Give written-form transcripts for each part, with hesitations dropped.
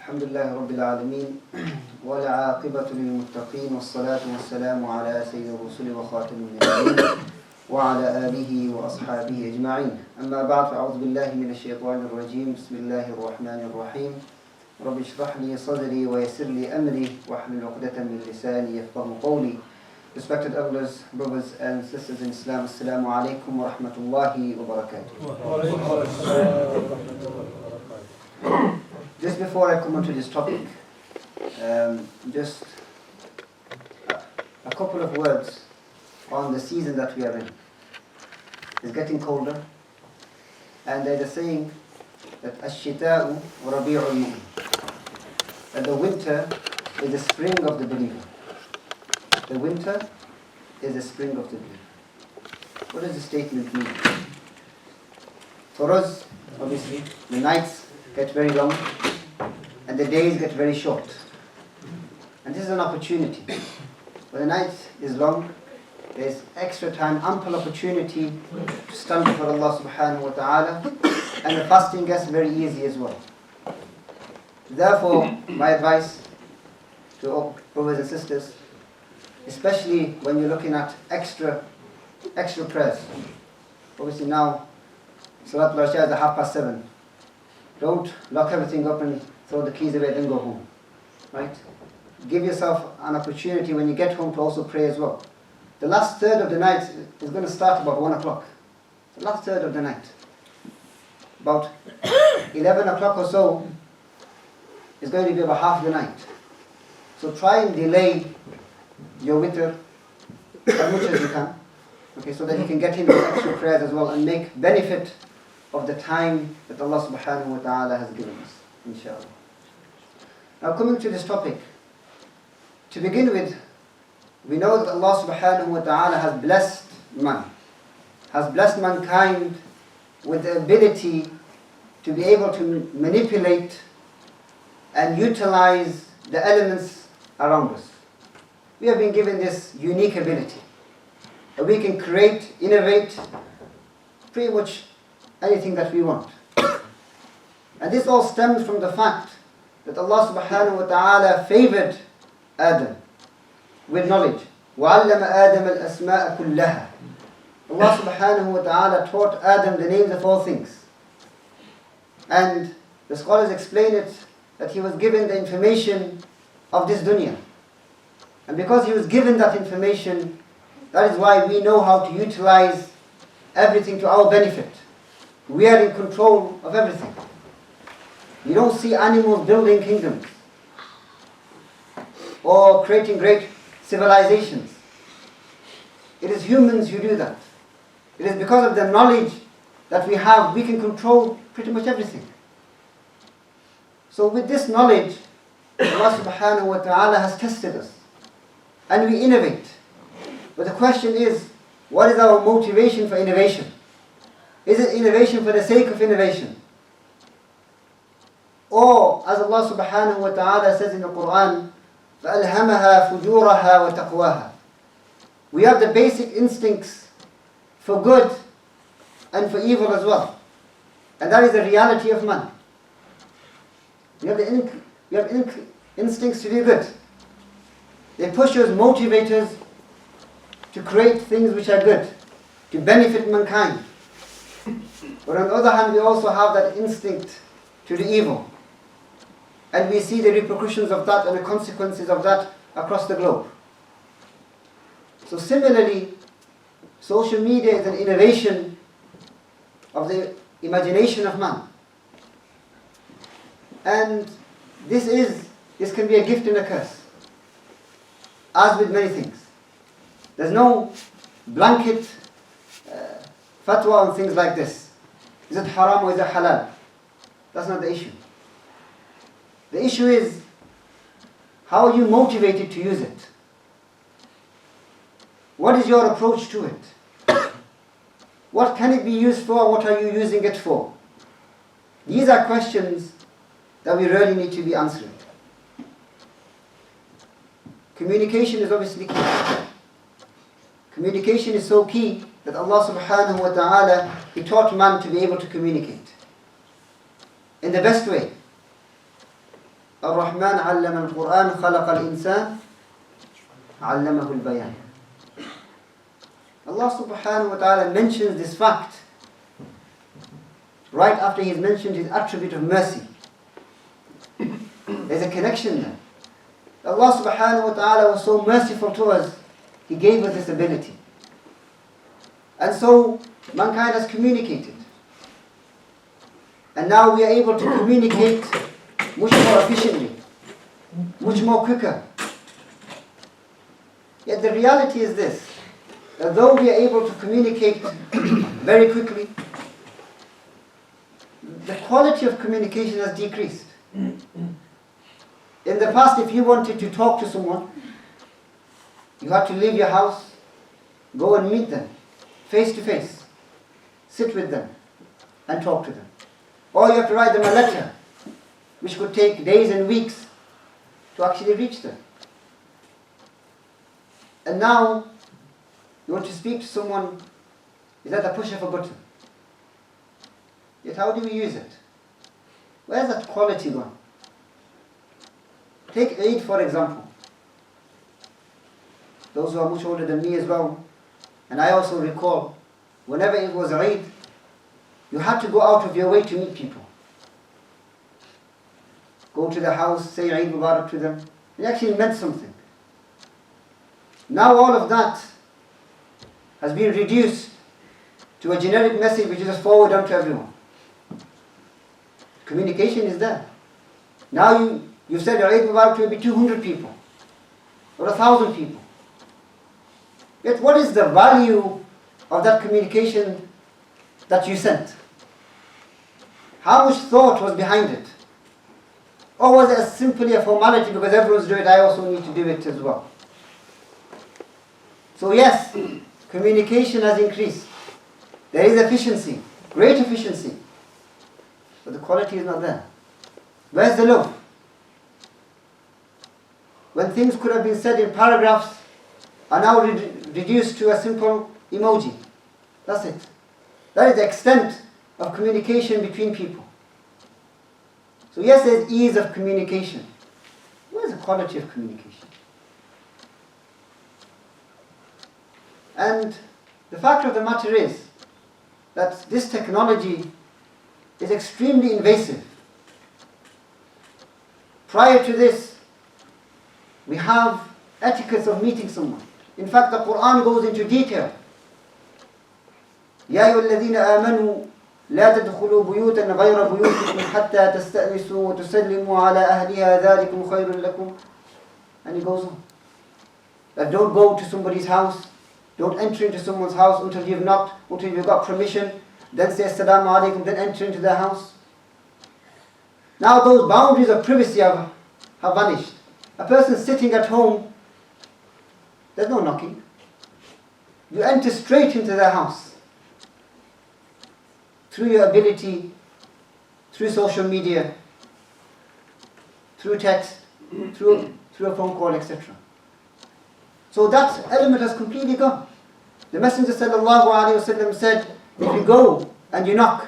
الحمد لله رب العالمين والعاقبة للمتقين والصلاة والسلام على سيد الرسل وخاتم النبيين وعلى آله وأصحابه أجمعين. أما بعد فأعوذ بالله من الشيطان الرجيم. بسم الله الرحمن الرحيم. رب اشرح لي صدري ويسر لي أمري واحلل عقدة من لساني يفقهوا قولي. Respected elders, brothers and sisters in Islam, Assalamu alaikum wa rahmatullahi wa barakatuh. Just before I come on to this topic, just a couple of words on the season that we are in. It's getting colder, and there's a saying that Ash-shita'u rabi'ul mu'min, that the winter is the spring of the believer. The winter is the spring of the believer. What does the statement mean? For us, obviously, the nights get very long and the days get very short. And this is an opportunity. When the night is long, there's extra time, ample opportunity to stand before Allah subhanahu wa ta'ala, and the fasting gets very easy as well. Therefore, my advice to all brothers and sisters, especially when you're looking at extra prayers. Obviously now, Salatul Isha is at 7:30. Don't lock everything up and throw the keys away and go home. Right? Give yourself an opportunity when you get home to also pray as well. The last third of the night is going to start about 1 o'clock. The last third of the night. About 11 o'clock or so is going to be about half the night. So try and delay your witr as much as you can, okay, so that you can get in with extra prayers as well and make benefit of the time that Allah subhanahu wa ta'ala has given us, inshallah. Now coming to this topic, to begin with, we know that Allah subhanahu wa ta'ala has blessed mankind with the ability to be able to manipulate and utilize the elements around us. We have been given this unique ability that we can create, innovate pretty much anything that we want. And this all stems from the fact that Allah subhanahu wa ta'ala favored Adam with knowledge. وَعَلَّمَ آدَمَ الْأَسْمَاءَ كُلَّهَا. Allah subhanahu wa ta'ala taught Adam the names of all things. And the scholars explain it that he was given the information of this dunya. And because he was given that information, that is why we know how to utilize everything to our benefit. We are in control of everything. You don't see animals building kingdoms or creating great civilizations. It is humans who do that. It is because of the knowledge that we have, we can control pretty much everything. So with this knowledge, Allah subhanahu wa ta'ala has tested us. And we innovate. But the question is, what is our motivation for innovation? Is it innovation for the sake of innovation? Or, as Allah subhanahu wa ta'ala says in the Quran, فَأَلْهَمَهَا فُجُورَهَا وَتَقْوَاهَا. We have the basic instincts for good and for evil as well. And that is the reality of man. We have instincts to do good. They push us, motivate us to create things which are good, to benefit mankind. But on the other hand, we also have that instinct to do evil. And we see the repercussions of that and the consequences of that across the globe. So similarly, social media is an innovation of the imagination of man. And this can be a gift and a curse. As with many things. There's no blanket fatwa on things like this. Is it haram or is it halal? That's not the issue. The issue is, how are you motivated to use it? What is your approach to it? What can it be used for? What are you using it for? These are questions that we really need to be answering. Communication is obviously key. Communication is so key that Allah subhanahu wa ta'ala, He taught man to be able to communicate in the best way. الرحمن علم القرآن خلق الإنسان علمه البيان. Allah subhanahu wa ta'ala mentions this fact right after He's mentioned His attribute of mercy. There's a connection there. Allah subhanahu wa ta'ala was so merciful to us, He gave us this ability. And so mankind has communicated. And now we are able to communicate much more efficiently, much more quicker. Yet the reality is this, that though we are able to communicate very quickly, the quality of communication has decreased. In the past, if you wanted to talk to someone, you had to leave your house, go and meet them, face to face, sit with them, and talk to them. Or you have to write them a letter, which could take days and weeks to actually reach them. And now, you want to speak to someone, is at the push of a button. Yet how do we use it? Where's that quality gone? Take Eid for example. Those who are much older than me as well, and I also recall, whenever it was Eid, you had to go out of your way to meet people. Go to the house, say Eid Mubarak to them. It actually meant something. Now all of that has been reduced to a generic message which is just forwarded on to everyone. Communication is there. Now you've said Eid Mubarak to maybe 200 people or 1,000 people. Yet what is the value of that communication that you sent? How much thought was behind it? Or was it simply a formality because everyone's doing it, I also need to do it as well? So yes, communication has increased. There is efficiency, great efficiency. But the quality is not there. Where's the love? When things could have been said in paragraphs are now reduced to a simple emoji. That's it. That is the extent of communication between people. So yes, there's ease of communication. Where's the quality of communication? And the fact of the matter is that this technology is extremely invasive. Prior to this, we have etiquettes of meeting someone. In fact, the Quran goes into detail. يا أيها الذين آمنوا لا تدخلوا بيوتا غير بيوتكم حتى تستأنسوا وتسلموا على أهلها ذلكم خير لكم. And he goes on. That don't go to somebody's house, don't enter into someone's house until you've knocked, until you've got permission, then say Assalamu alaikum, then enter into their house. Now those boundaries of privacy have vanished. A person sitting at home, there's no knocking. You enter straight into their house. Through your ability, through social media, through text, through a phone call, etc. So that element has completely gone. The Messenger sallallahu alaihi wasallam said, if you go and you knock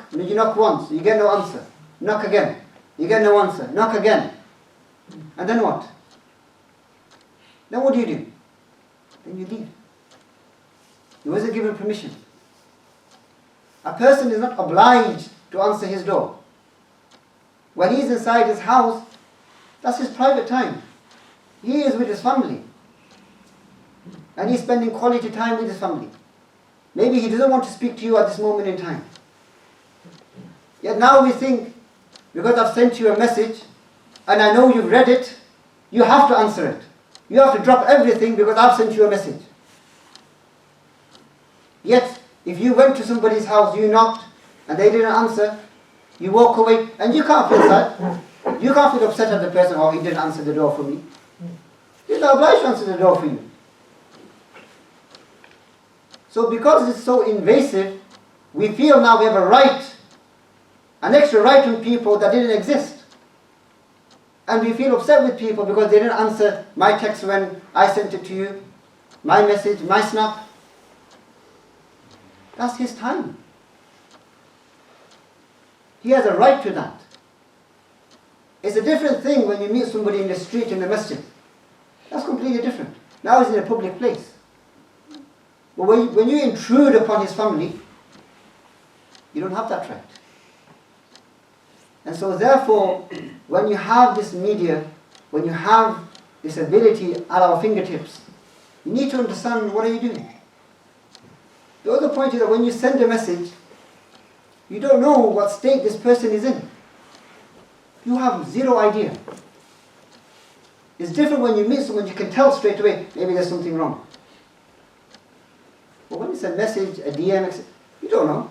once, you get no answer. Knock again, you get no answer. Knock again. And then what? Then what do? Then you leave. You wasn't given permission. A person is not obliged to answer his door. When he's inside his house, that's his private time. He is with his family. And he's spending quality time with his family. Maybe he doesn't want to speak to you at this moment in time. Yet now we think, because I've sent you a message, and I know you've read it, you have to answer it. You have to drop everything because I've sent you a message. Yet, if you went to somebody's house, you knocked, and they didn't answer, you walk away, and you can't feel sad. You can't feel upset at the person, oh, he didn't answer the door for me. He's not obliged to answer the door for you. So because it's so invasive, we feel now we have a right, an extra right on people that didn't exist. And we feel upset with people because they didn't answer my text when I sent it to you, my message, my snap. That's his time. He has a right to that. It's a different thing when you meet somebody in the street in the masjid. That's completely different. Now he's in a public place. But when you intrude upon his family, you don't have that right. And so therefore, when you have this media, when you have this ability at our fingertips, you need to understand, what are you doing? The other point is that when you send a message, you don't know what state this person is in. You have zero idea. It's different when you meet someone, you can tell straight away, maybe there's something wrong. But when it's a message, a DM, you don't know.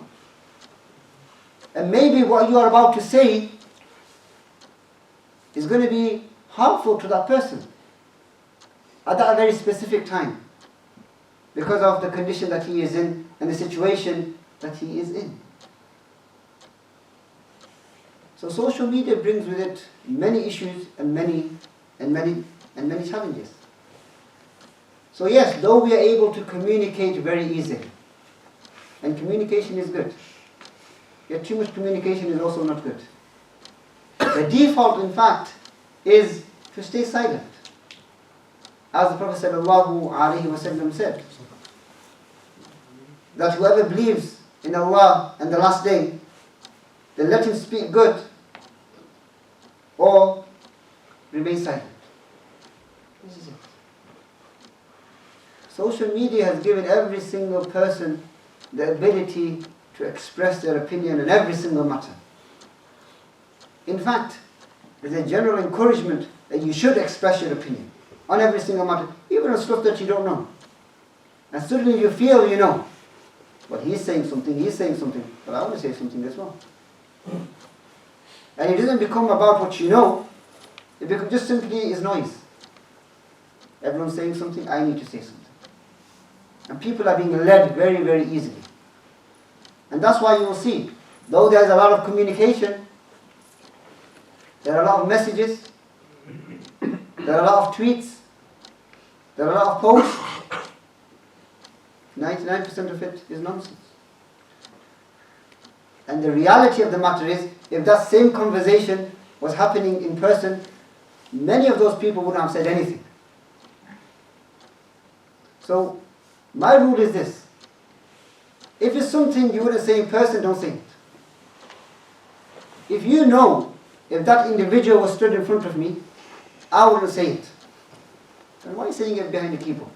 And maybe what you are about to say is going to be harmful to that person at that very specific time, because of the condition that he is in and the situation that he is in. So social media brings with it many issues and many challenges. So yes, though we are able to communicate very easily, and communication is good, yet too much communication is also not good. The default, in fact, is to stay silent. As the Prophet ﷺ said, that whoever believes in Allah and the last day, then let him speak good or remain silent. This is it. Social media has given every single person the ability to express their opinion on every single matter. In fact, there's a general encouragement that you should express your opinion on every single matter, even on stuff that you don't know. And suddenly you feel you know. But he's saying something, but I want to say something as well. And it doesn't become about what you know, it becomes just simply is noise. Everyone's saying something, I need to say something. And people are being led very, very easily. And that's why you will see, though there's a lot of communication, there are a lot of messages, there are a lot of tweets, there are a lot of posts, 99% of it is nonsense. And the reality of the matter is, if that same conversation was happening in person, many of those people wouldn't have said anything. So, my rule is this. If it's something you wouldn't say in person, don't say it. If you know, if that individual was stood in front of me, I wouldn't say it. Then why are you saying it behind the keyboard?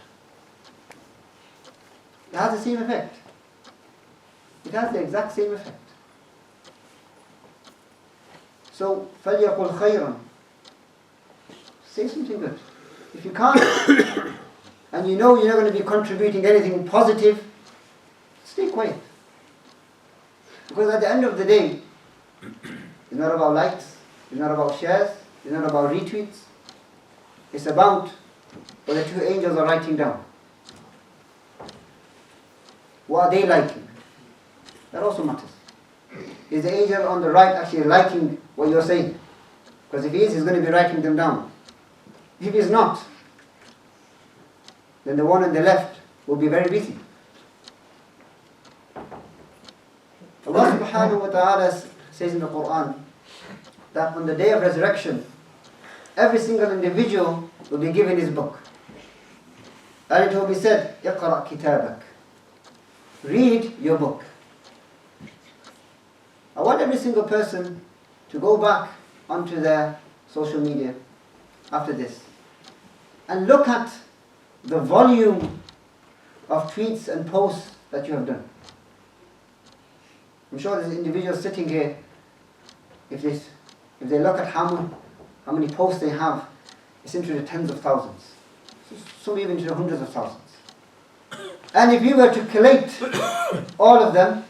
It has the same effect. It has the exact same effect. So, فَلْيَقُلْ خَيْرًا. Say something good. If you can't, and you know you're not going to be contributing anything positive, stay quiet. Because at the end of the day, it's not about likes, it's not about shares, it's not about retweets. It's about what the two angels are writing down. What are they liking? That also matters. Is the angel on the right actually liking what you're saying? Because if he is, he's going to be writing them down. If he's not, then the one on the left will be very busy. Allah subhanahu wa ta'ala says in the Quran that on the day of resurrection, every single individual will be given his book. And it will be said, اقرأ كتابك. Read your book. I want every single person to go back onto their social media after this and look at the volume of tweets and posts that you have done. I'm sure there's individuals sitting here, if they look at how many posts they have, it's into the tens of thousands, some even to the hundreds of thousands. And if you were to collate all of them,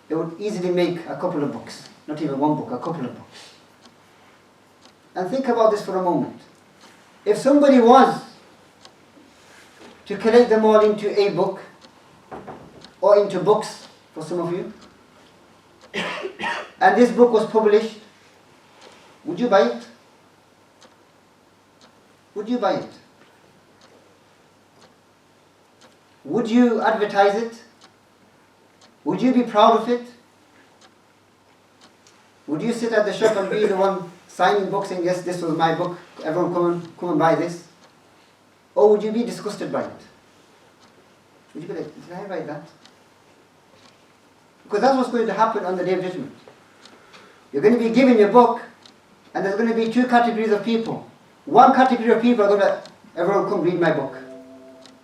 it would easily make a couple of books. Not even one book, a couple of books. And think about this for a moment. If somebody was to collate them all into a book, or into books, for some of you, and this book was published, would you buy it? Would you buy it? Would you advertise it? Would you be proud of it? Would you sit at the shop and be the one signing books saying, yes, this was my book, everyone come and buy this? Or would you be disgusted by it? Would you be like, did I write that? Because that's what's going to happen on the Day of Judgment. You're going to be given your book, and there's going to be two categories of people. One category of people are going to, everyone come read my book.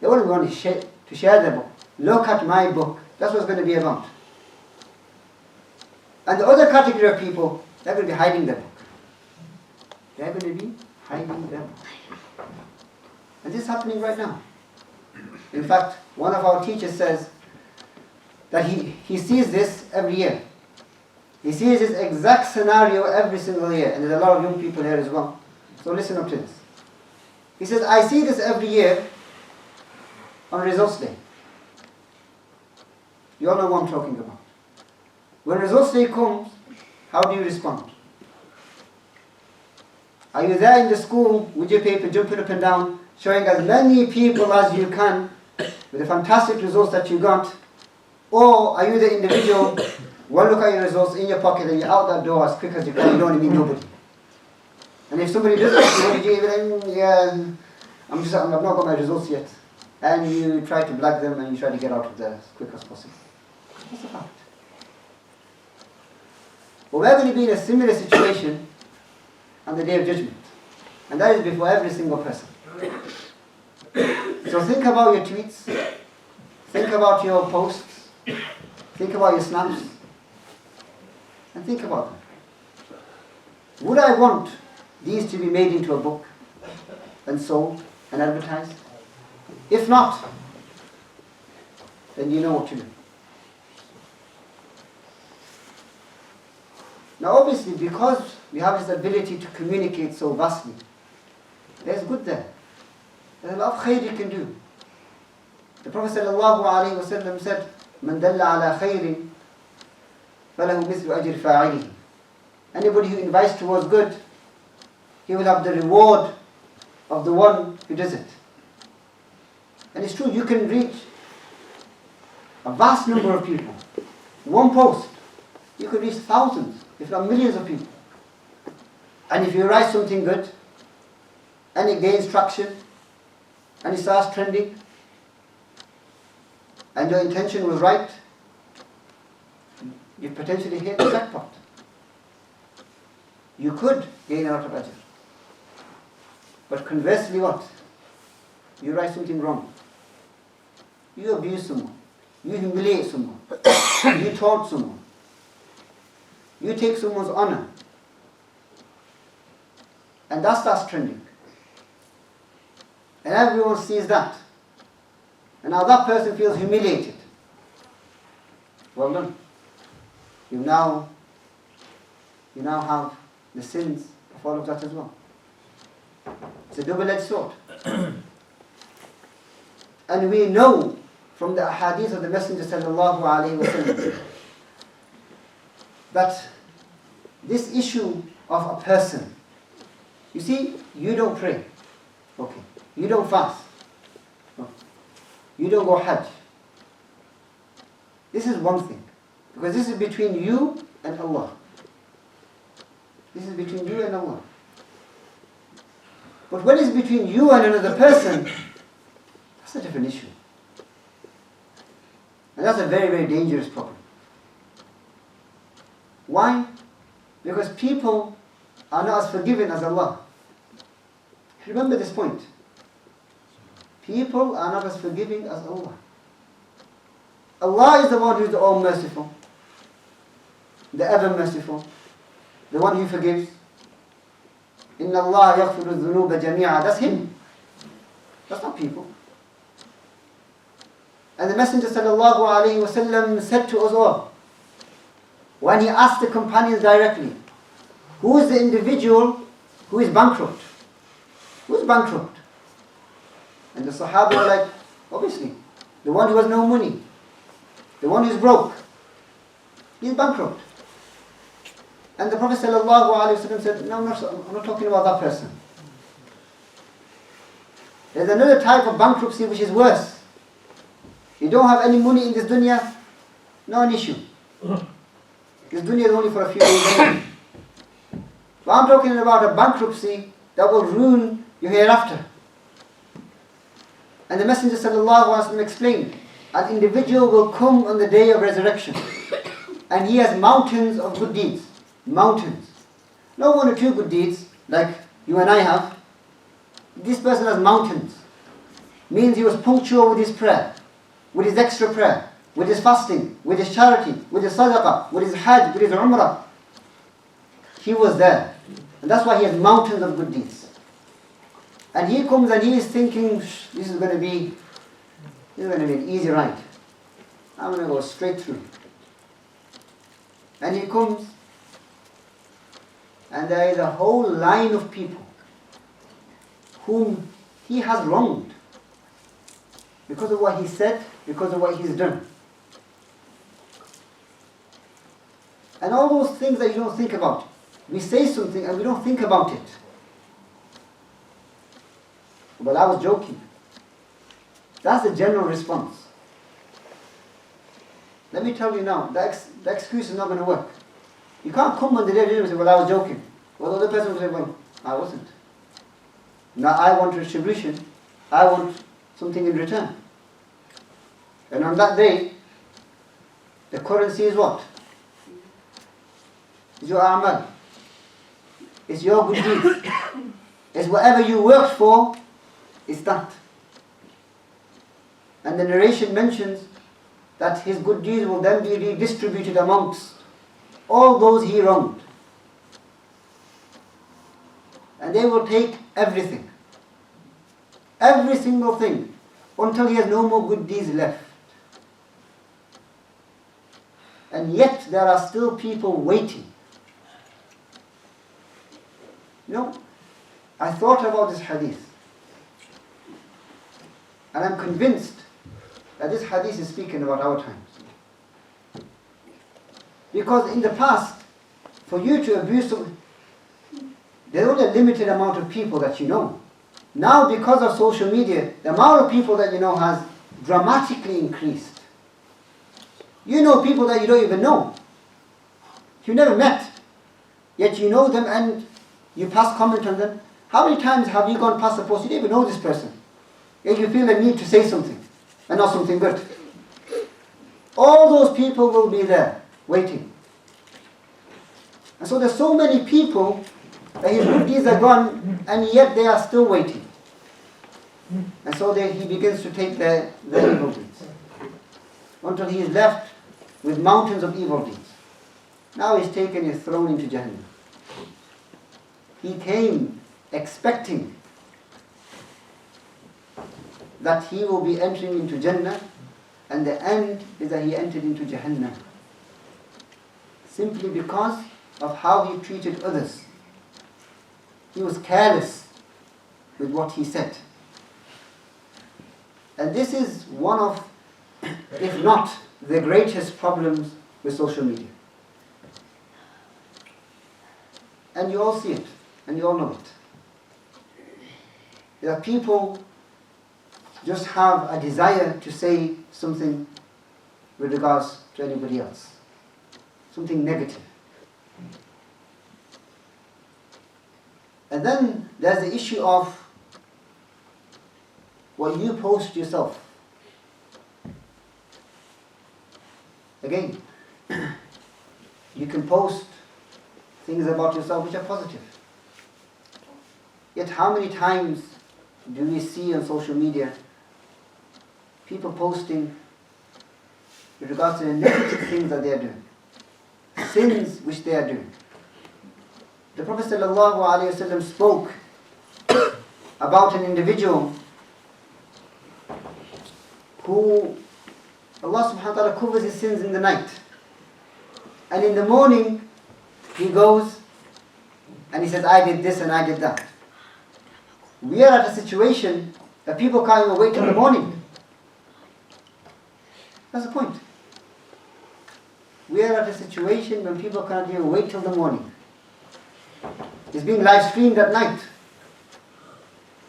They won't want to share their book. Look at my book. That's what it's going to be about. And the other category of people, they're going to be hiding their book. They're going to be hiding their book. And this is happening right now. In fact, one of our teachers says that he sees this every year. He sees this exact scenario every single year. And there's a lot of young people here as well. So listen up to this. He says, I see this every year on results day. You all know what I'm talking about. When results day comes, how do you respond? Are you there in the school with your paper, jumping up and down, showing as many people as you can with the fantastic results that you got? Or are you the individual, one look at your results in your pocket and you're out that door as quick as you can, you don't even meet nobody? And if somebody does ask you, what did you even, yeah, I've not got my results yet. And you try to blag them and you try to get out of there as quick as possible. What's the fact? Well, we're going to be in a similar situation on the Day of Judgment. And that is before every single person. So think about your tweets. Think about your posts. Think about your snaps. And think about them. Would I want these to be made into a book and sold and advertised? If not, then you know what to do. Now obviously, because we have this ability to communicate so vastly, there's good there. There's a lot of khair you can do. The Prophet ﷺ said, مَنْ دَلَّ عَلَى خَيْرٍ فَلَهُ مِثْلُ أَجْرِ فَاعِلِهِ. Anybody who invites towards good, he will have the reward of the one who does it. And it's true, you can reach a vast number of people. One post, you can reach thousands, if not millions of people. And if you write something good, and it gains traction, and it starts trending, and your intention was right, you potentially hit the jackpot. You could gain a lot of ajr. But conversely what? You write something wrong. You abuse someone. You humiliate someone. You taunt someone. You take someone's honor. And that starts trending. And everyone sees that. And now that person feels humiliated. Well done. You now have the sins of all of that as well. It's a double-edged sword. And we know from the hadith of the Messenger sallallahu alaihi wasallam that this issue of a person, you see, you don't pray, okay, you don't fast, no. You don't go hajj. This is one thing, because this is between you and Allah. This is between you and Allah. But when it's between you and another person, that's a different issue. And that's a very, very dangerous problem. Why? Because people are not as forgiving as Allah. Remember this point. People are not as forgiving as Allah. Allah is the one who is the all-merciful, the ever-merciful, the one who forgives. Inna Allah yaghfiru dhunuba jami'a. That's Him. That's not people. And the Messenger sallallahu alaihi wasallam said to us all, when he asked the companions directly, who is the individual who is bankrupt? Who is bankrupt? And the Sahaba were like, obviously, the one who has no money, the one who is broke, he is bankrupt. And the Prophet sallallahu alaihi wasallam said, no, I'm not talking about that person. There's another type of bankruptcy which is worse. You don't have any money in this dunya, no an issue. This dunya is only for a few days. But I'm talking about a bankruptcy that will ruin your hereafter. And the Messenger ﷺ explained, an individual will come on the day of resurrection and he has mountains of good deeds. Mountains. Not one or two good deeds like you and I have. This person has mountains. Means he was punctual with his prayer, with his extra prayer, with his fasting, with his charity, with his sadaqah, with his hajj, with his umrah. He was there. And that's why he has mountains of good deeds. And he comes and he is thinking, this is going to be an easy ride. I'm going to go straight through. And he comes, and there is a whole line of people whom he has wronged because of what he said, because of what he's done. And all those things that you don't think about. We say something and we don't think about it. Well, I was joking. That's the general response. Let me tell you now, the excuse is not going to work. You can't come on the day of judgment and say, well, I was joking. Well, the other person will say, well, I wasn't. Now I want retribution. I want something in return. And on that day, the currency is what? It's your a'mal. It's your good deeds. It's whatever you worked for, it's that. And the narration mentions that his good deeds will then be redistributed amongst all those he wronged. And they will take everything. Every single thing. Until he has no more good deeds left. And yet there are still people waiting. You know, I thought about this hadith. And I'm convinced that this hadith is speaking about our times. Because in the past, for you to abuse someone, there's only a limited amount of people that you know. Now, because of social media, the amount of people that you know has dramatically increased. You know people that you don't even know. You never met. Yet you know them and you pass comment on them. How many times have you gone past a post, you didn't even know this person, yet you feel the need to say something, and not something good. All those people will be there, waiting. And so there's so many people that his good deeds are gone, and yet they are still waiting. And so he begins to take their evil deeds. Until he is left with mountains of evil deeds. Now he's taken his throne into Jahannam. He came expecting that he will be entering into Jannah, and the end is that he entered into Jahannam. Simply because of how he treated others. He was careless with what he said. And this is one of, if not the greatest problems with social media. And you all see it, and you all know it. That people just have a desire to say something with regards to anybody else. Something negative. And then there's the issue of what you post yourself. Again, you can post things about yourself which are positive. Yet how many times do we see on social media people posting with regards to the negative things that they are doing, sins which they are doing? The Prophet ﷺ spoke about an individual who Allah subhanahu wa ta'ala covers his sins in the night, and in the morning he goes and he says, I did this and I did that. We are at a situation that people can't even wait till the morning. That's the point. We are at a situation when people can't even wait till the morning. It's being live streamed at night,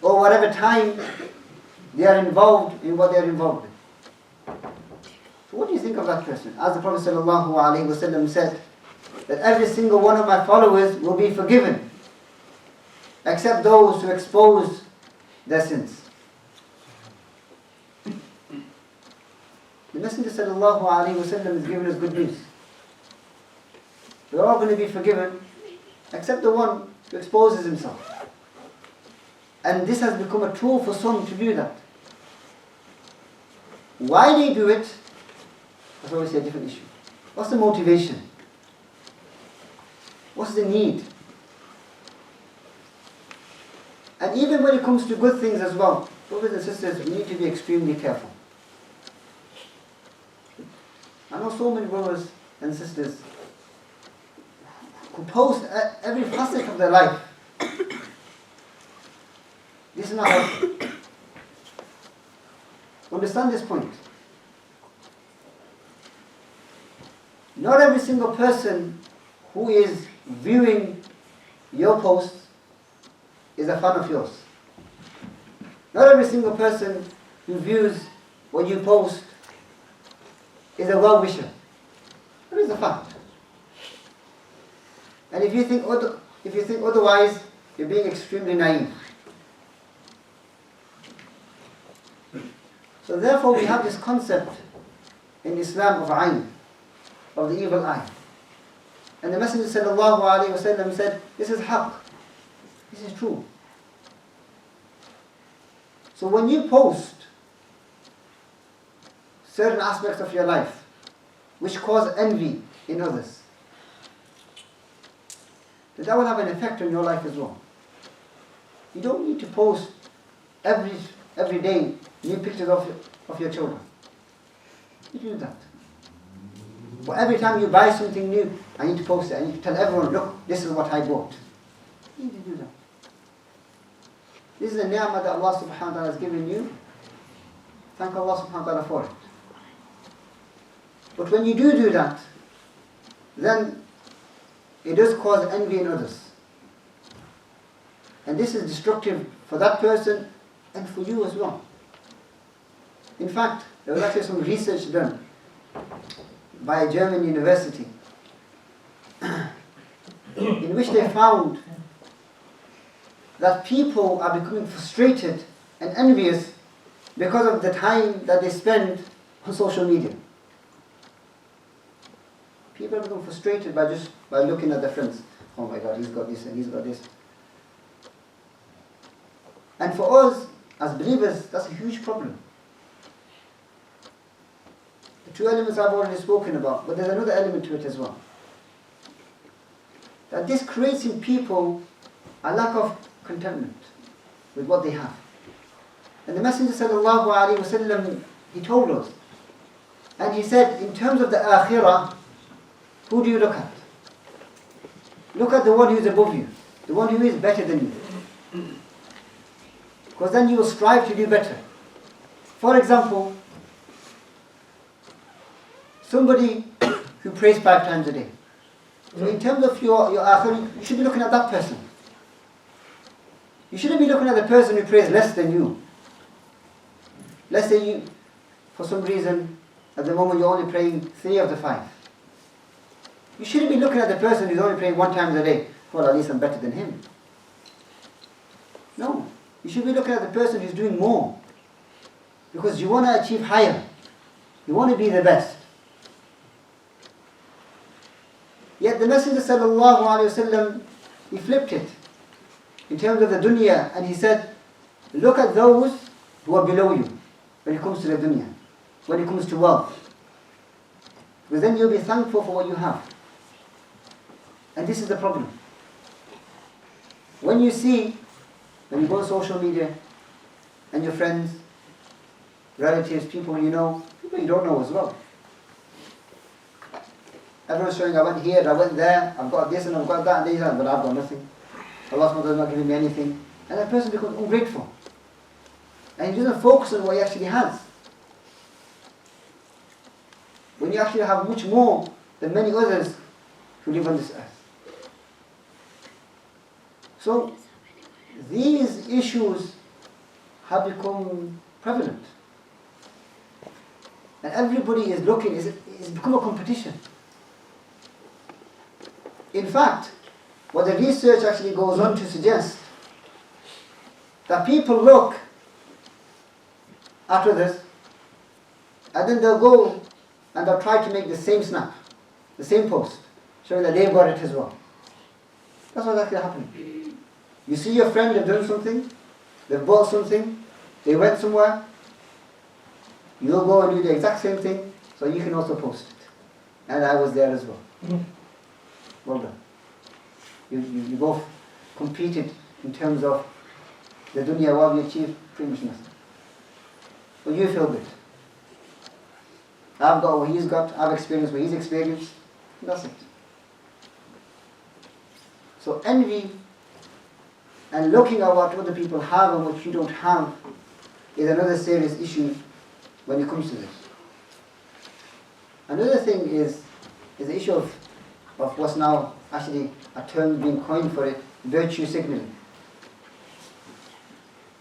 or whatever time they are involved in what they are involved in. So what do you think of that person? As the Prophet ﷺ said, that every single one of my followers will be forgiven except those who expose their sins. The Messenger sallallahu alaihi wasallam has given us good news. We're all going to be forgiven except the one who exposes himself. And this has become a tool for some to do that. Why they do it, that's obviously a different issue. What's the motivation? What's the need? And even when it comes to good things as well, brothers and sisters, we need to be extremely careful. I know so many brothers and sisters who post every facet of their life. This is not helpful. Understand this point. Not every single person who is viewing your posts is a fan of yours. Not every single person who views what you post is a well-wisher. That is a fact. And if you think otherwise, you're being extremely naive. So therefore we have this concept in Islam of ayn, of the evil eye. And the Messenger sallallahu alaihi wasallam said, this is haqq, this is true. So when you post certain aspects of your life which cause envy in others, then that will have an effect on your life as well. You don't need to post every day new pictures of your children. You do that. But every time you buy something new, I need to post it. I need to tell everyone, look, this is what I bought. You need to do that. This is a ni'mah that Allah subhanahu wa ta'ala has given you. Thank Allah subhanahu wa ta'ala for it. But when you do that, then it does cause envy in others. And this is destructive for that person and for you as well. In fact, there was actually some research done by a German university in which they found that people are becoming frustrated and envious because of the time that they spend on social media. People become frustrated by looking at their friends. Oh my God, he's got this and he's got this. And for us, as believers, that's a huge problem. The two elements I've already spoken about, but there's another element to it as well. That this creates in people a lack of contentment with what they have. And the Messenger sallallahu alaihi wasallam, he told us, and he said, in terms of the akhirah, who do you look at? Look at the one who is above you, the one who is better than you. Because then you will strive to do better. For example, somebody who prays 5 times a day. So in terms of your akhirah, you should be looking at that person. You shouldn't be looking at the person who prays less than you. Let's say you, for some reason, at the moment you're only praying 3 of the 5. You shouldn't be looking at the person who's only praying 1 time a day. Well, at least I'm better than him. No. You should be looking at the person who's doing more. Because you want to achieve higher. You want to be the best. Yet the Messenger sallallahu alaihi wasallam, he flipped it in terms of the dunya, and he said, look at those who are below you when it comes to the dunya, when it comes to wealth. Because then you'll be thankful for what you have. And this is the problem. When you go on social media, and your friends, relatives, people you know, people you don't know as well. Everyone's showing, I went here, I went there, I've got this and I've got that, and these, but I've got nothing. Allah subhanahu wa ta'ala is not giving me anything. And that person becomes ungrateful. And he doesn't focus on what he actually has. When you actually have much more than many others who live on this earth. So, these issues have become prevalent. And everybody is looking, it's become a competition. In fact, what the research actually goes on to suggest that people look after this, and then they'll go and they'll try to make the same snap, the same post, showing that they've got it as well. That's what's actually happening. You see your friend, they've done something, they've bought something, they went somewhere, you'll go and do the exact same thing, so you can also post it. And I was there as well. Well done. You both competed in terms of the dunya, what we achieved, pretty much nothing. But you feel good. I've got what he's got, I've experienced what he's experienced, and that's it. So envy and looking at what other people have and what you don't have is another serious issue when it comes to this. Another thing is the issue of what's now actually a term being coined for it, virtue signaling.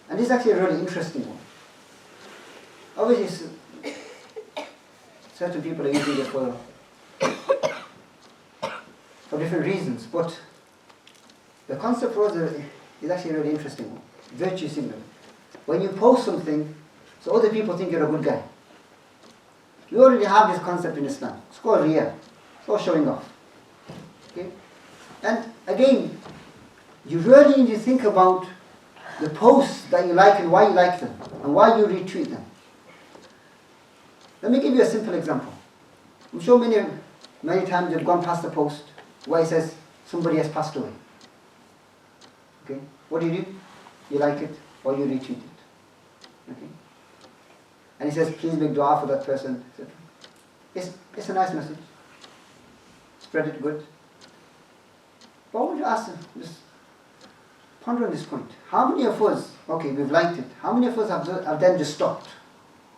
And this is actually a really interesting one. Obviously, certain people are using it for different reasons, but the concept for us is actually a really interesting one. Virtue signaling. When you post something, so other people think you're a good guy. We already have this concept in Islam. It's called riyah. It's called showing off. Okay? And again, you really need to think about the posts that you like and why you like them and why you retweet them. Let me give you a simple example. I'm sure many times you've gone past a post where it says somebody has passed away. Okay? What do? You like it or you retweet it. Okay? And he says, please make dua for that person, etc. It's a nice message. Spread it good. But I want to ask, just ponder on this point. How many of us, okay, we've liked it, how many of us have then just stopped,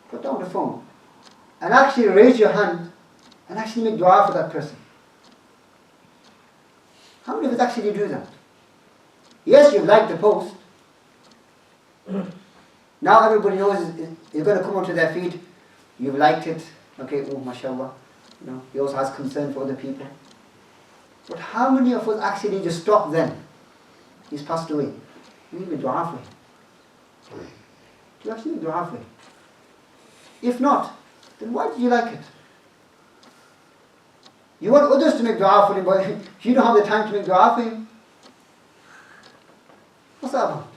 put down the phone, and actually raise your hand and actually make dua for that person? How many of us actually do that? Yes, you've liked the post. Now everybody knows it's going to come onto their feed. You've liked it. Okay, oh, mashallah. You know, he also has concern for other people. But how many of us actually just stop then? He's passed away. You need to dua for him. Do you actually need dua for him? If not, then why did you like it? You want others to make dua for him, but you don't have the time to make dua for him. What's that about?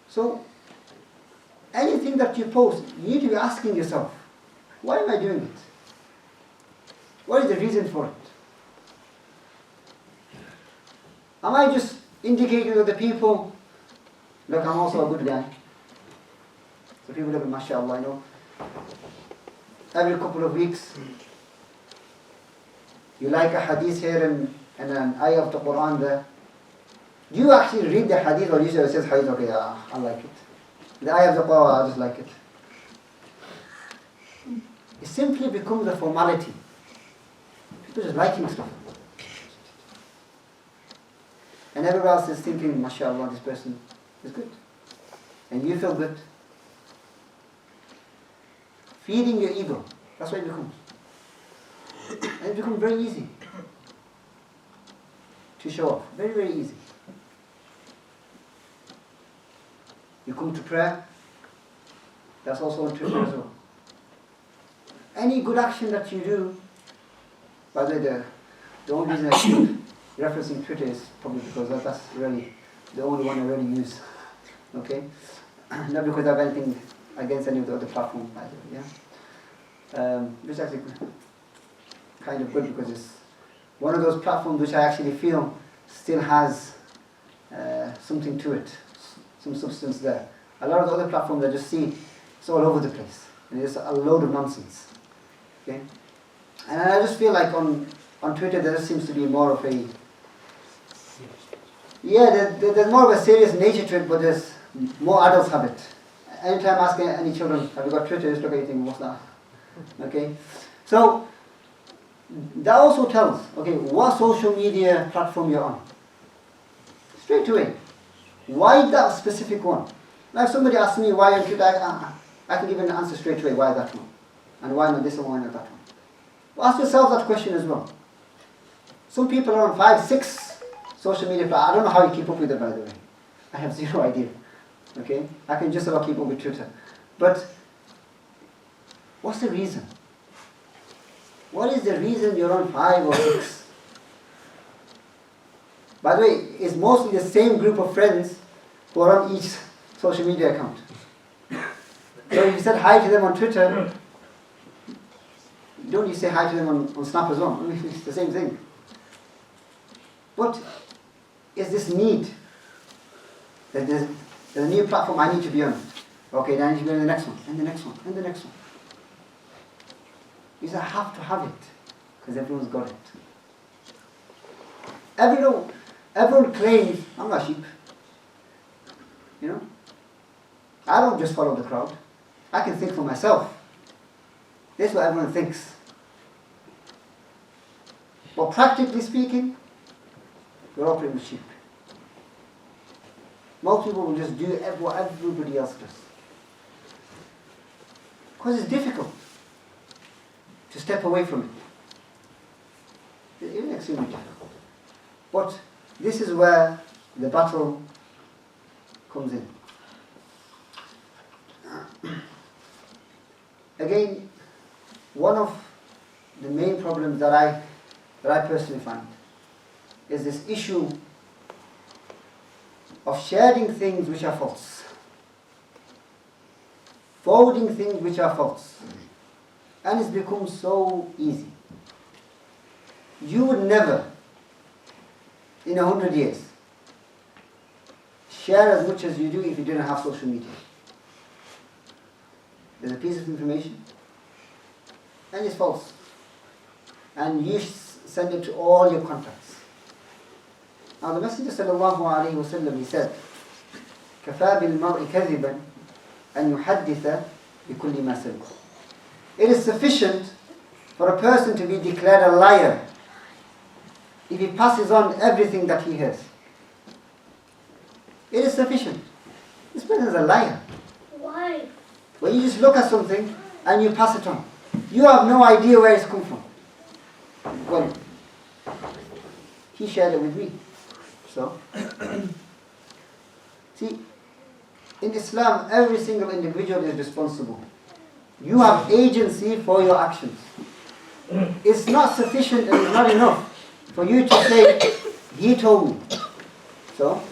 So, anything that you post, you need to be asking yourself, why am I doing it? What is the reason for it? Am I just indicating to the people, look, I'm also a good guy? So people look at, mashallah, you know, every couple of weeks, you like a hadith here and an ayah of the Quran there. Do you actually read the hadith or you say, it says hadith, okay, I like it. The ayah of the Quran, I just like it. It simply becomes a formality. People just liking stuff. And everyone else is thinking, mashallah, this person is good. And you feel good. Feeding your ego. That's what it becomes. And it becomes very easy to show off. Very, very easy. You come to prayer, that's also on Twitter as well. Any good action that you do, by the way, the only reason I keep referencing Twitter is probably because that's really the only one I really use. Okay? Not because I have anything against any of the other platforms, by the way, yeah? Which is actually kind of good because it's one of those platforms which I actually feel still has something to it, some substance there. A lot of the other platforms I just see, it's all over the place. And it's a load of nonsense. Okay? And I just feel like on Twitter there just seems to be more of a... Yeah, there's more of a serious nature to it, but there's more adults have it. Anytime I ask any children, have you got Twitter? Just look at you think, what's that? Okay? So, that also tells, okay, what social media platform you're on. Straight away. Why that specific one? Now if somebody asks me why on Twitter, I can give an answer straight away, why that one? And why not this one, why not that one? Well, ask yourself that question as well. Some people are on 5, 6 social media platform. I don't know how you keep up with it, by the way. I have zero idea. Okay? I can just about keep up with Twitter. But what's the reason? What is the reason you're on 5 or 6? By the way, it's mostly the same group of friends who are on each social media account. So if you said hi to them on Twitter, don't you say hi to them on Snap as well? I mean, it's the same thing. What is this need? That there's a new platform I need to be on. Okay, then I need to be on the next one, and the next one, and the next one. You say, I have to have it, because everyone's got it. Everyone claims, I'm not sheep. You know? I don't just follow the crowd. I can think for myself. That's what everyone thinks. But practically speaking, we're all pretty much sheep. Most people will just do what everybody else does. Because it's difficult to step away from it. It is extremely difficult. But this is where the battle comes in. Again, one of the main problems that I personally find is this issue of sharing things which are false, forwarding things which are false, and it's become so easy. You would never, in 100 years, share as much as you do if you didn't have social media. There's a piece of information, and it's false, and you send it to all your contacts. Now the Messenger sallallahu alayhi wa sallam, he said, كَفَى بِالْمَرْءِ كَذِبًا أَنْ يُحَدِّثَ بِكُلِّ مَا سَمِعَ. It is sufficient for a person to be declared a liar if he passes on everything that he hears. It is sufficient. This person is a liar. Why? When you just look at something and you pass it on, you have no idea where it's come from. Well, he shared it with me. So, see, in Islam, every single individual is responsible. You have agency for your actions. It's not sufficient and it's not enough for you to say, he told me. So,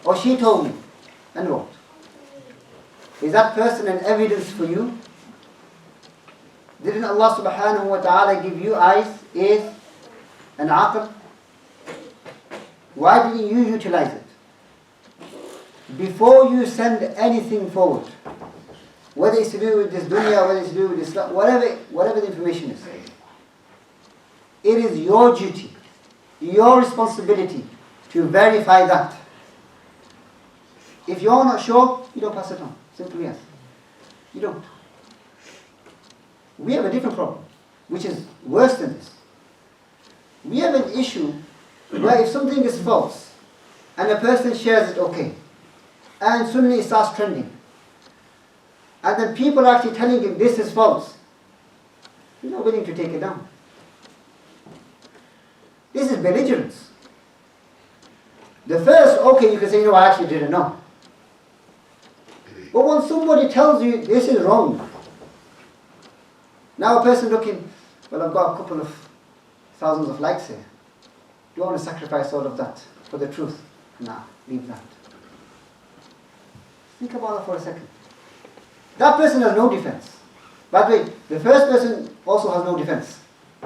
or she told me. And what? Is that person an evidence for you? Didn't Allah subhanahu wa ta'ala give you eyes, ears, and aql? Why didn't you utilize it? Before you send anything forward, whether it's to do with this dunya, whether it's to do with Islam, whatever the information is, it is your duty, your responsibility to verify that. If you're not sure, you don't pass it on. Simply yes. You don't. We have a different problem, which is worse than this. We have an issue where if something is false and a person shares it, okay, and suddenly it starts trending, and then people are actually telling him this is false, he's not willing to take it down. This is belligerence. The first, okay, you can say, no, I actually didn't know. But when somebody tells you this is wrong, now a person looking, well, I've got a couple of thousands of likes here. Do you want to sacrifice all of that for the truth? Nah, leave that. Think about that for a second. That person has no defense. By the way, the first person also has no defense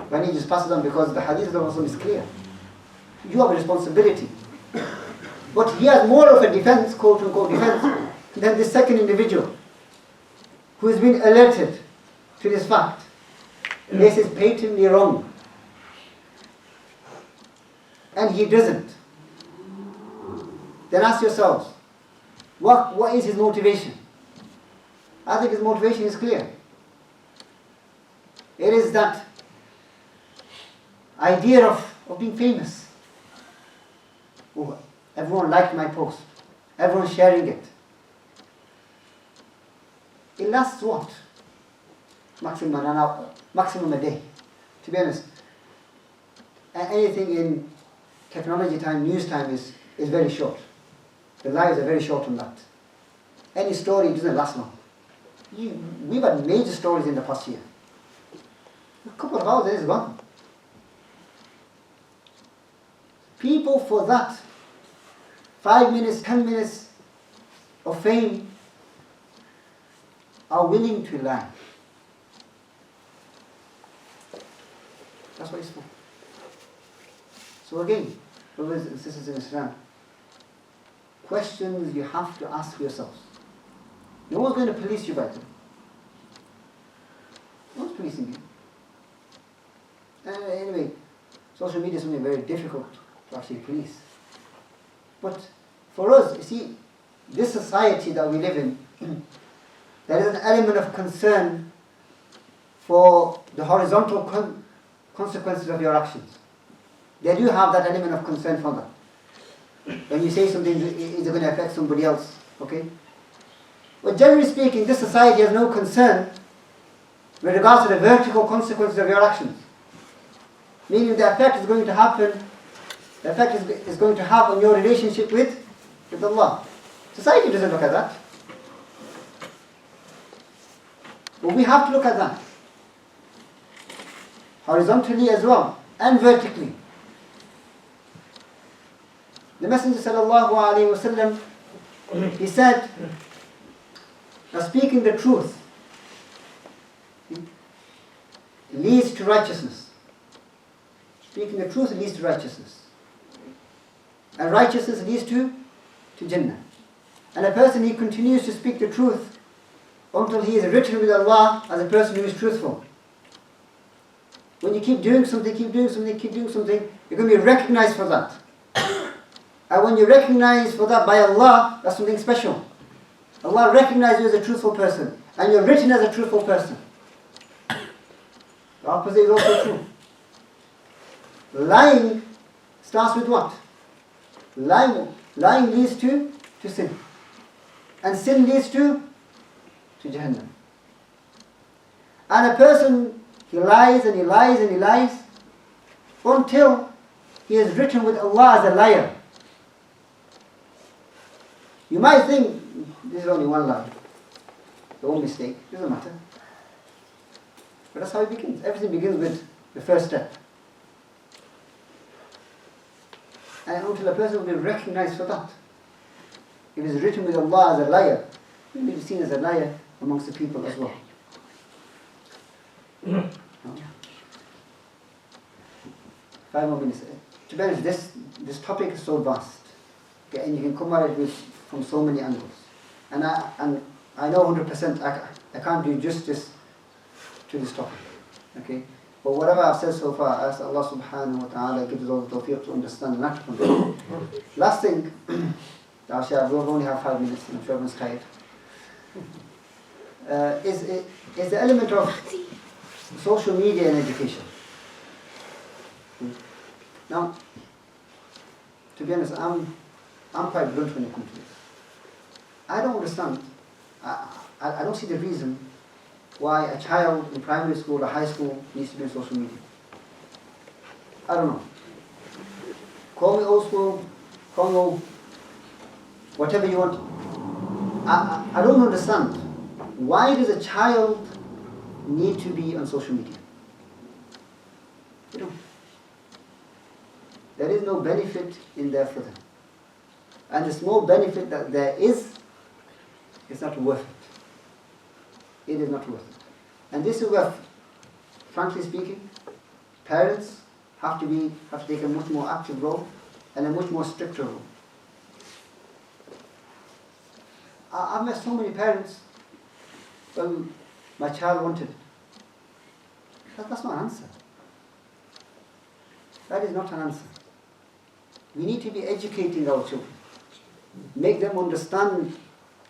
when he just passes on, because the hadith of the Muslim is clear. You have a responsibility. But he has more of a defense, quote unquote defense, than the second individual who has been alerted to this fact. This is patently wrong. And he doesn't. Then ask yourselves, what is his motivation? I think his motivation is clear. It is that idea of being famous. Oh, everyone liked my post. Everyone's sharing it. It lasts what? Maximum an hour, maximum a day. To be honest, anything in technology time, news time is very short. The lives are very short on that. Any story doesn't last long. We've had major stories in the past year. A couple of hours, it's gone. People for that 5 minutes, 10 minutes of fame are willing to lie. That's what it's for. So again, brothers and sisters in Islam, questions you have to ask yourselves. No one's going to police you by them. No one's policing you. Anyway, social media is something very difficult to actually police. But for us, you see, this society that we live in, there is an element of concern for the horizontal consequences of your actions. They do have that element of concern for that. When you say something, is it going to affect somebody else? Okay? But generally speaking, this society has no concern with regards to the vertical consequences of your actions. Meaning the effect is going to happen, the effect is going to have on your relationship with Allah. Society doesn't look at that. But we have to look at that. Horizontally as well, and vertically. The Messenger ﷺ, he said, now speaking the truth leads to righteousness. Speaking the truth leads to righteousness. And righteousness leads to Jannah. And a person, he continues to speak the truth until he is written with Allah as a person who is truthful. When you keep doing something, you're going to be recognized for that. And when you're recognized for that by Allah, that's something special. Allah recognizes you as a truthful person. And you're written as a truthful person. The opposite is also true. Lying starts with what? Lying leads to sin. And sin leads to Jahannam. And a person, he lies and he lies and he lies until he is written with Allah as a liar. You might think, this is only one lie, the one mistake, doesn't matter. But that's how it begins. Everything begins with the first step. And until a person will be recognized for that. If it's written with Allah as a liar, he will be seen as a liar amongst the people as well. 5 more minutes. To be honest, this topic is so vast. Okay, and you can come at it from so many angles. And I know 100% I can't do justice to this topic. Okay? But whatever I've said so far, I ask Allah subhanahu wa ta'ala gives us all the tawfiq to understand and act upon it. Last thing, I'll share, we only have 5 minutes and I'm sure everyone's tired. Is the element of social media and education. Now, to be honest, I'm quite blunt when it comes to this. I don't understand. I don't see the reason why a child in primary school or high school needs to be on social media. I don't know. Call me old school, call me old, whatever you want. I don't understand. Why does a child need to be on social media? You know, there is no benefit in there for them. And the small benefit that there is not worth it. It is not worth it. And this is where, frankly speaking, parents have to take a much more active role and a much more stricter role. I've met so many parents, well, my child wanted it. That's not an answer. That is not an answer. We need to be educating our children. Make them understand.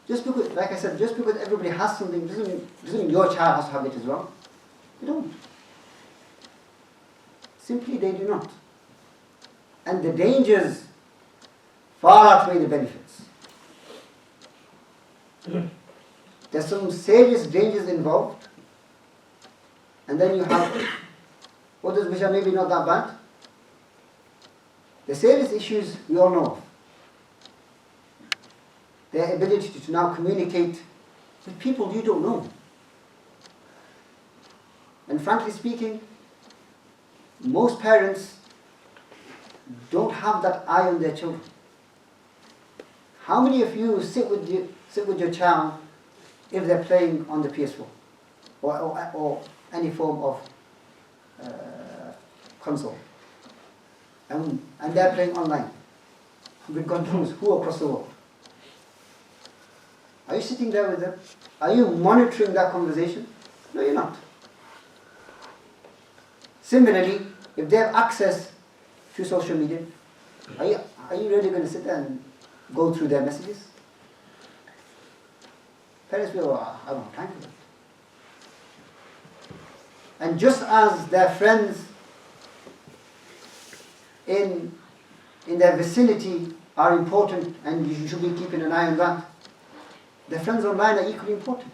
Just because, like I said, just because everybody has something doesn't mean your child has to have it as well. They don't. Simply they do not. And the dangers far outweigh the benefits. There's some serious dangers involved. And then you have others which are maybe not that bad. The serious issues we all know of. Their ability to now communicate with people you don't know. And frankly speaking, most parents don't have that eye on their children. How many of you sit with your child if they're playing on the PS4 or any form of console? And they're playing online with God knows who across the world. Are you sitting there with them? Are you monitoring that conversation? No, you're not. Similarly, if they have access to social media, are you really going to sit there and go through their messages? Parents will, I don't have time for that. And just as their friends in their vicinity are important and you should be keeping an eye on that, their friends online are equally important.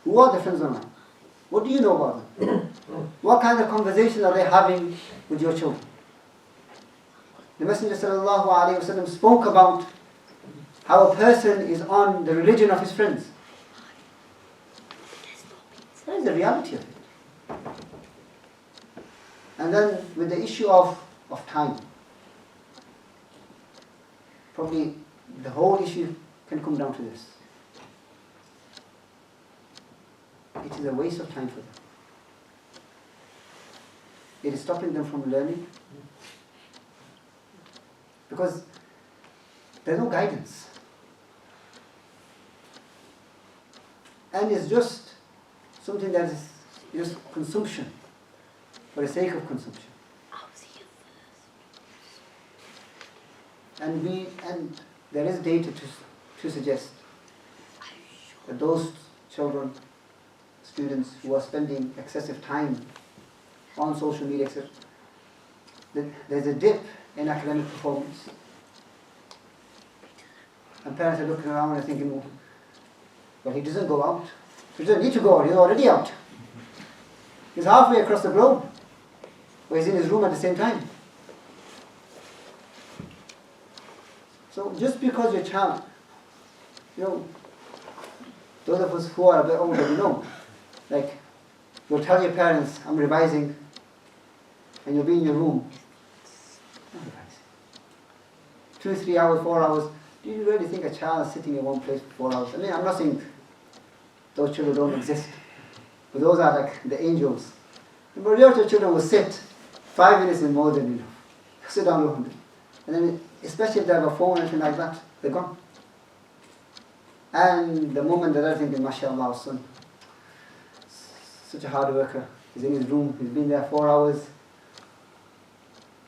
Who are their friends online? What do you know about them? What kind of conversations are they having with your children? The Messenger ﷺ spoke about how a person is on the religion of his friends. That is the reality of it. And then with the issue of time, probably the whole issue can come down to this. It is a waste of time for them. It is stopping them from learning because there's no guidance. And it's just something that is just consumption for the sake of consumption. And there is data to suggest that those children, students who are spending excessive time on social media, etc., there's a dip in academic performance. And parents are looking around and thinking, well, he doesn't go out. He doesn't need to go out, he's already out. He's halfway across the globe, or he's in his room at the same time. So just because your child, those of us who are a bit older, we know, like, you'll tell your parents, I'm revising, and you'll be in your room. Not revising. 2, 3 hours, 4 hours. Do you really think a child is sitting in one place for 4 hours? I mean, I'm not saying those children don't exist, but those are like the angels. The majority of children will sit 5 minutes is more than enough. Sit down 100. And then, especially if they have a phone or anything like that, they're gone. And the moment that they're thinking, mashallah, our son, such a hard worker, he's in his room, he's been there 4 hours.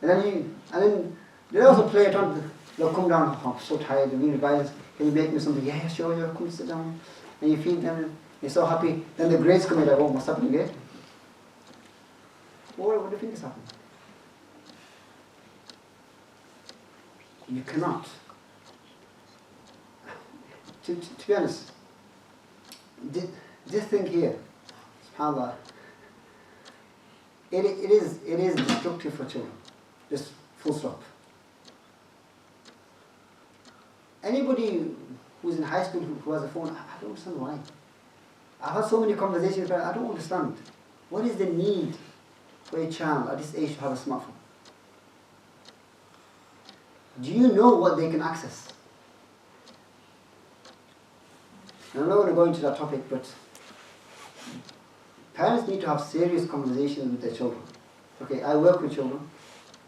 And then they also play it on, they'll come down, oh, I'm so tired, they're being violent, can you make me something? Yeah, sure, come sit down. And you feed them, you're so happy. Then the grades come in, like, oh, what's happening here? What do you think is happening? You cannot. To be honest, this thing here, subhanAllah, it is destructive for children. Just full stop. Anybody who's in high school who has a phone, I don't understand why. I've had so many conversations, but I don't understand. What is the need for a child at this age to have a smartphone? Do you know what they can access? And I'm not going to go into that topic, but parents need to have serious conversations with their children. Okay, I work with children,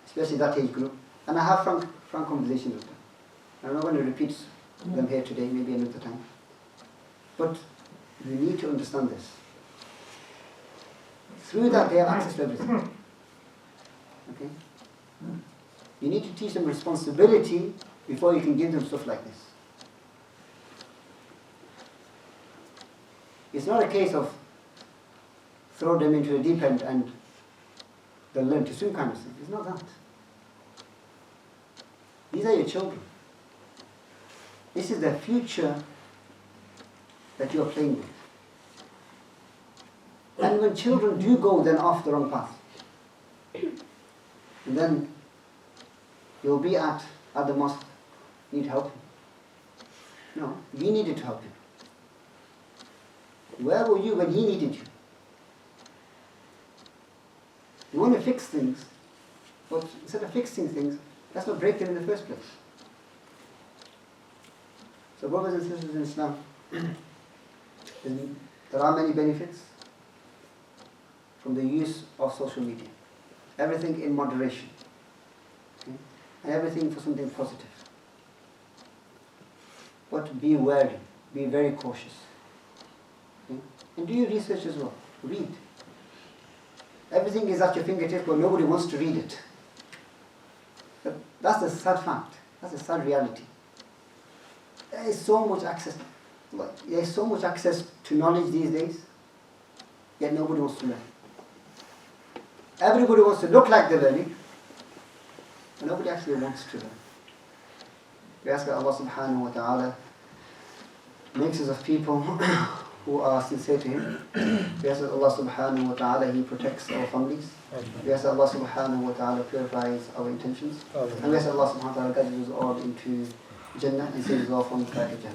especially that age group, and I have frank conversations with them. I'm not going to repeat them here today, maybe another time. But you need to understand this. Through that, they have access to everything. Okay? You need to teach them responsibility before you can give them stuff like this. It's not a case of throw them into the deep end and they'll learn to swim kind of thing. It's not that. These are your children. This is the future that you are playing with. And when children do go then off the wrong path, and then You'll be at the mosque, need help. No, we needed to help him. Where were you when he needed you? You want to fix things, but instead of fixing things, let's not break them in the first place. So brothers and sisters in Islam, there are many benefits from the use of social media. Everything in moderation. Okay? And everything for something positive. But be wary, be very cautious. Okay? And do your research as well. Read. Everything is at your fingertips, but nobody wants to read it. But that's the sad fact. That's the sad reality. There is so much access. There is so much access to knowledge these days, yet nobody wants to learn. Everybody wants to look like they're learning, but nobody actually wants to learn. We ask that Allah subhanahu wa ta'ala makes us of people who are sincere to Him. We ask that Allah subhanahu wa ta'ala He protects our families. We ask that Allah subhanahu wa ta'ala purifies our intentions. And we ask that Allah subhanahu wa ta'ala guides us all into Jannah and saves us all from Jahannam.